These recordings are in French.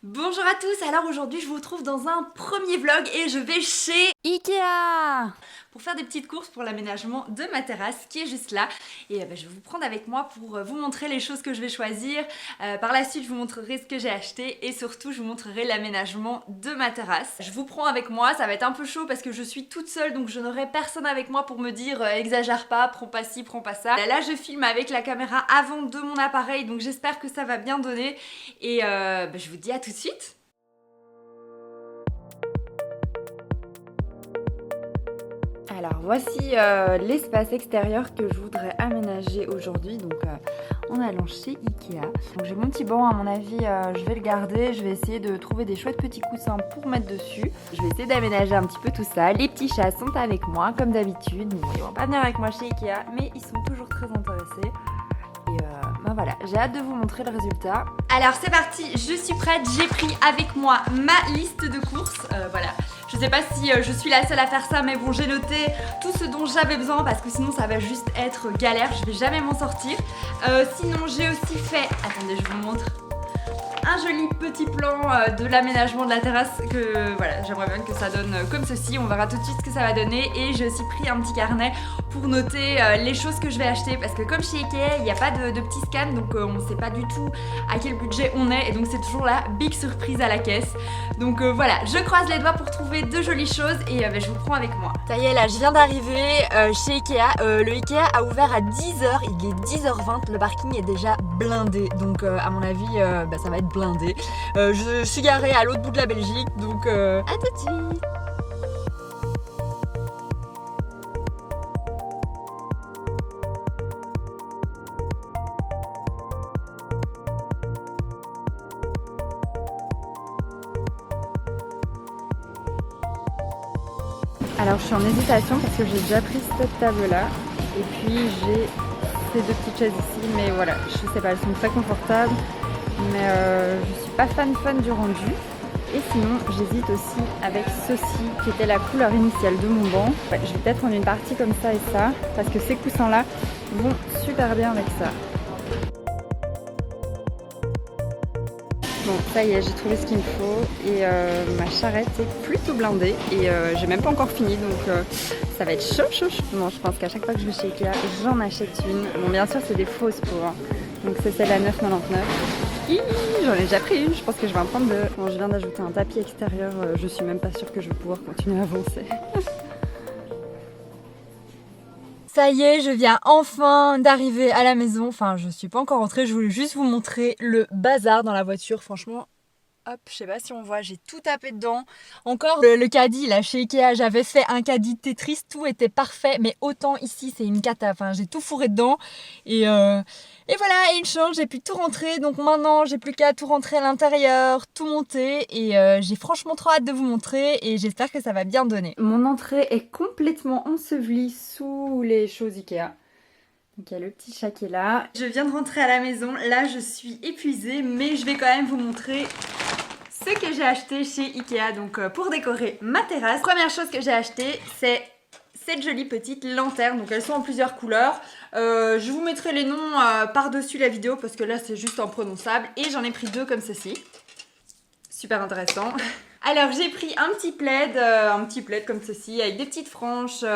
Bonjour à tous, alors aujourd'hui je vous retrouve dans un premier vlog et je vais chez Ikea pour faire des petites courses pour l'aménagement de ma terrasse qui est juste là. Et je vais vous prendre avec moi pour vous montrer les choses que je vais choisir. Par la suite je vous montrerai ce que j'ai acheté et surtout je vous montrerai l'aménagement de ma terrasse. Je vous prends avec moi, ça va être un peu chaud parce que je suis toute seule donc je n'aurai personne avec moi pour me dire exagère pas, prends pas ci, prends pas ça. Là je filme avec la caméra avant de mon appareil donc j'espère que ça va bien donner et je vous dis à tout de suite. Alors voici l'espace extérieur que je voudrais aménager aujourd'hui, donc en allant chez Ikea. Donc j'ai mon petit banc, à mon avis je vais le garder, je vais essayer de trouver des chouettes petits coussins pour mettre dessus. Je vais essayer d'aménager un petit peu tout ça. Les petits chats sont avec moi comme d'habitude, ils vont pas venir avec moi chez Ikea, mais ils sont toujours très intéressés. Et voilà, j'ai hâte de vous montrer le résultat. Alors c'est parti, je suis prête, j'ai pris avec moi ma liste de courses, voilà. Je sais pas si je suis la seule à faire ça, mais bon, j'ai noté tout ce dont j'avais besoin parce que sinon ça va juste être galère, je vais jamais m'en sortir. Sinon j'ai aussi fait, attendez je vous montre, un joli petit plan de l'aménagement de la terrasse que voilà, j'aimerais bien que ça donne comme ceci. On verra tout de suite ce que ça va donner. Et j'ai aussi pris un petit carnet pour noter les choses que je vais acheter parce que comme chez Ikea il n'y a pas de petit scan, donc on ne sait pas du tout à quel budget on est et donc c'est toujours la big surprise à la caisse. Donc voilà, je croise les doigts pour trouver de jolies choses et je vous prends avec moi. Ça y est, là, je viens d'arriver chez Ikea. Le Ikea a ouvert à 10h, il est 10h20, le parking est déjà blindé. Donc à mon avis, ça va être blindé. Je suis garée à l'autre bout de la Belgique, donc à tout de suite. Alors je suis en hésitation parce que j'ai déjà pris cette table là et puis j'ai ces deux petites chaises ici, mais voilà, je sais pas, elles sont très confortables, mais je suis pas fan du rendu. Et sinon j'hésite aussi avec ceci qui était la couleur initiale de mon banc. Ouais, je vais peut-être prendre une partie comme ça et ça parce que ces coussins là vont super bien avec ça. Bon, ça y est, j'ai trouvé ce qu'il me faut et ma charrette est plutôt blindée et j'ai même pas encore fini donc ça va être chaud. Non, je pense qu'à chaque fois que je vais chez Ikea, j'en achète une. Bon, bien sûr, c'est des fausses peaux, hein. Donc c'est celle à 9,99. J'en ai déjà pris une, je pense que je vais en prendre deux. Bon, je viens d'ajouter un tapis extérieur, je suis même pas sûre que je vais pouvoir continuer à avancer. Ça y est, je viens enfin d'arriver à la maison. Enfin, je suis pas encore rentrée, je voulais juste vous montrer le bazar dans la voiture. Franchement, hop, je sais pas si on voit, j'ai tout tapé dedans. Encore le caddie là chez Ikea, j'avais fait un caddie Tetris, tout était parfait, mais autant ici c'est une cata. Enfin, j'ai tout fourré dedans et voilà, et une chance, j'ai pu tout rentrer. Donc maintenant, j'ai plus qu'à tout rentrer à l'intérieur, tout monter et j'ai franchement trop hâte de vous montrer et j'espère que ça va bien donner. Mon entrée est complètement ensevelie sous les choses Ikea. Donc il y a le petit chat qui est là. Je viens de rentrer à la maison, là je suis épuisée, mais je vais quand même vous montrer ce que j'ai acheté chez Ikea donc pour décorer ma terrasse. Première chose que j'ai acheté, c'est cette jolie petite lanterne. Donc elles sont en plusieurs couleurs. Je vous mettrai les noms par-dessus la vidéo parce que là c'est juste imprononçable. Et j'en ai pris deux comme ceci. Super intéressant. Alors j'ai pris un petit plaid comme ceci avec des petites franges,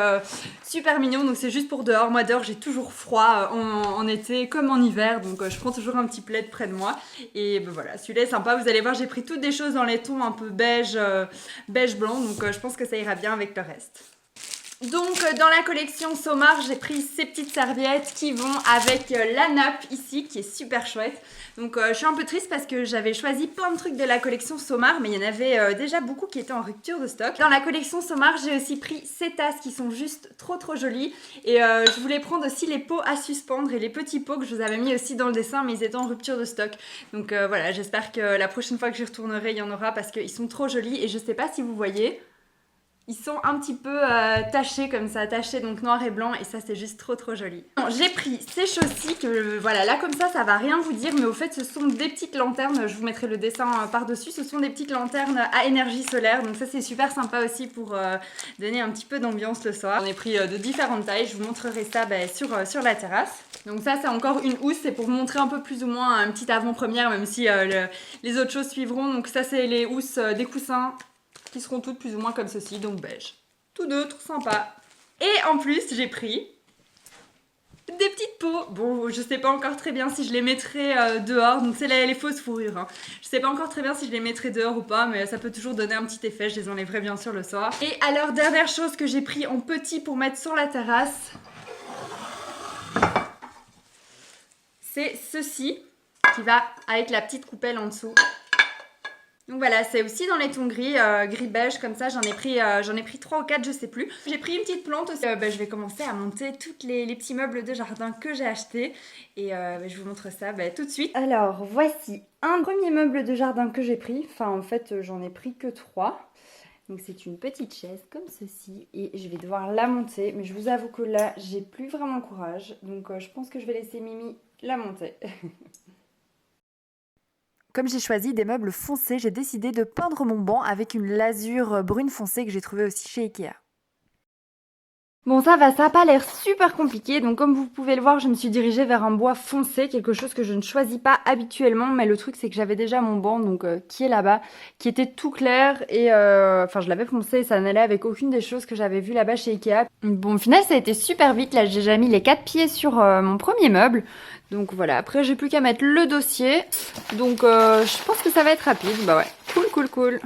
super mignon. Donc c'est juste pour dehors. Moi dehors j'ai toujours froid en été comme en hiver, donc je prends toujours un petit plaid près de moi. Et voilà, celui-là est sympa. Vous allez voir, j'ai pris toutes des choses dans les tons un peu beige, beige blanc, donc je pense que ça ira bien avec le reste. Donc dans la collection Somar, j'ai pris ces petites serviettes qui vont avec la nappe ici qui est super chouette. Donc je suis un peu triste parce que j'avais choisi plein de trucs de la collection Somar, mais il y en avait déjà beaucoup qui étaient en rupture de stock. Dans la collection Somar, j'ai aussi pris ces tasses qui sont juste trop jolies. Et je voulais prendre aussi les pots à suspendre et les petits pots que je vous avais mis aussi dans le dessin, mais ils étaient en rupture de stock. Donc voilà, j'espère que la prochaine fois que j'y retournerai, il y en aura parce qu'ils sont trop jolis et je sais pas si vous voyez. Ils sont un petit peu tachés comme ça, tachés donc noir et blanc et ça c'est juste trop joli. Bon, j'ai pris ces choses-ci que voilà, là comme ça va rien vous dire mais au fait ce sont des petites lanternes, je vous mettrai le dessin par-dessus, ce sont des petites lanternes à énergie solaire donc ça c'est super sympa aussi pour donner un petit peu d'ambiance le soir. J'en ai pris de différentes tailles, je vous montrerai ça sur la terrasse. Donc ça c'est encore une housse, c'est pour vous montrer un peu plus ou moins une petite avant-première même si les autres choses suivront. Donc ça c'est les housses des coussins qui seront toutes plus ou moins comme ceci, donc beige. Tous deux, trop sympa. Et en plus, j'ai pris des petites peaux. Bon, je sais pas encore très bien si je les mettrai dehors, donc c'est les fausses fourrures. Hein. Je sais pas encore très bien si je les mettrai dehors ou pas, mais ça peut toujours donner un petit effet, je les enlèverai bien sûr le soir. Et alors, dernière chose que j'ai pris en petit pour mettre sur la terrasse, c'est ceci, qui va avec la petite coupelle en dessous. Donc voilà, c'est aussi dans les tons gris, gris beige comme ça, j'en ai pris 3 ou 4, je sais plus. J'ai pris une petite plante aussi, je vais commencer à monter tous les petits meubles de jardin que j'ai achetés et je vous montre ça tout de suite. Alors voici un premier meuble de jardin que j'ai pris, enfin en fait j'en ai pris que 3. Donc c'est une petite chaise comme ceci et je vais devoir la monter, mais je vous avoue que là j'ai plus vraiment le courage, donc je pense que je vais laisser Mimi la monter. Comme j'ai choisi des meubles foncés, j'ai décidé de peindre mon banc avec une lasure brune foncée que j'ai trouvée aussi chez Ikea. Bon ça va, ça n'a pas l'air super compliqué, donc comme vous pouvez le voir, je me suis dirigée vers un bois foncé, quelque chose que je ne choisis pas habituellement, mais le truc c'est que j'avais déjà mon banc, donc qui est là-bas, qui était tout clair, et enfin je l'avais foncé et ça n'allait avec aucune des choses que j'avais vues là-bas chez Ikea. Bon au final ça a été super vite, là j'ai déjà mis les 4 pieds sur mon premier meuble, donc voilà, après j'ai plus qu'à mettre le dossier, donc je pense que ça va être rapide, bah ouais, cool.